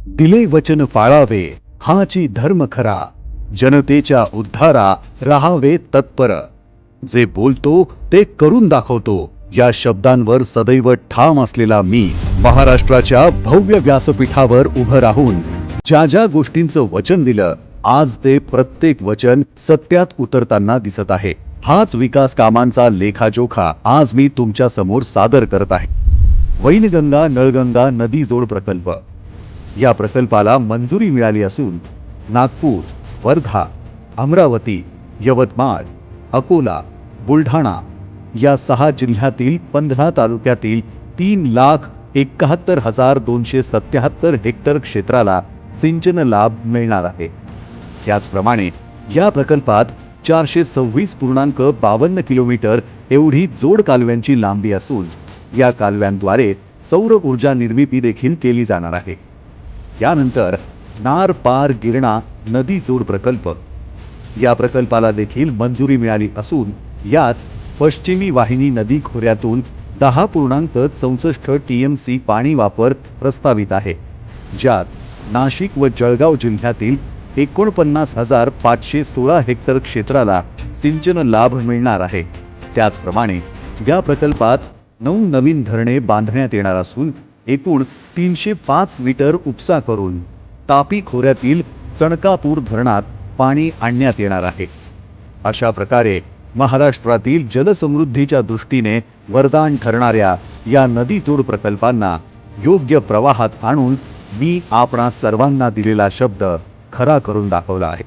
दिले वचन पाळावे हाची धर्म खरा, जनतेच्या उद्धारा राहावे तत्पर, जे बोलतो ते करून दाखवतो या शब्दांवर सदैव ठाम असलेला मी महाराष्ट्राच्या भव्य व्यासपीठावर उभं राहून ज्या ज्या गोष्टींचं वचन दिलं, आज ते प्रत्येक वचन सत्यात उतरताना दिसत आहे। हाच विकास कामांचा लेखाजोखा आज मी तुमच्या समोर सादर करत आहे। वैनगंगा नळगंगा नदी जोड प्रकल्प, या प्रकल्पाला मंजुरी मिळाली असून नागपूर, वर्धा, अमरावती, यवतमाळ, अकोला, बुलढाणा या 6 जिल्ह्यातील 15 तालुक्यातील 3,71,277 हेक्टर क्षेत्राला सिंचन लाभ मिळणार आहे। त्याचप्रमाणे या प्रकल्पात 426.52 किलोमीटर एवढी जोड कालव्यांची लांबी असून या कालव्यांद्वारे सौर ऊर्जा निर्मिती देखील केली जाणार आहे। यानंतर नार पार गिरणा नदी जोड प्रकल्प, या प्रकल्पाला देखील मंजुरी मिळाली असून यात पश्चिमी वाहिनी नदी खोऱ्यातून 10.64 TMC पाणी वापर प्रस्तावित आहे, ज्यात नाशिक व जळगाव जिल्ह्यातील 49,516 हेक्टर क्षेत्राला सिंचन लाभ मिळणार आहे। त्याचप्रमाणे या प्रकल्पात 9 नवीन धरणे बांधण्यात येणार असून एकूण 305 मीटर उपसा करून तापी खोऱ्यातील चणकापूर धरणात पाणी आणण्यात येणार आहे। अशा प्रकारे महाराष्ट्रातील जलसमृद्धीच्या दृष्टीने वरदान ठरणाऱ्या या नदी जोड प्रकल्पांना योग्य प्रवाहात आणून मी आपणा सर्वांना दिलेला शब्द खरा करून दाखवला आहे।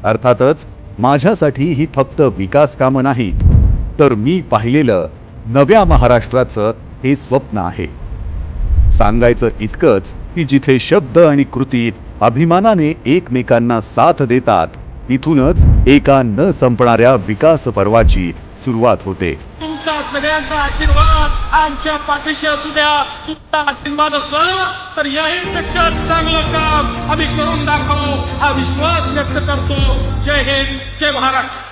अर्थातच माझ्यासाठी ही फक्त विकास कामं नाही, तर मी पाहिलेलं नव्या महाराष्ट्राचं हे स्वप्न आहे। सांगायचं इतकंच की जिथे शब्द आणि कृती अभिमानाने एकमेकांना साथ देतात, इथूनच एका न संपणाऱ्या विकास पर्वाची सुरुवात होते। तुमचा सगळ्यांचा आशीर्वाद आमच्या पाठीशी असू द्या। तुमचा आशीर्वाद असला तर याहीपेक्षा चांगलं काम आम्ही करून दाखवू हा विश्वास व्यक्त करतो। जय हिंद, जय महाराष्ट्र।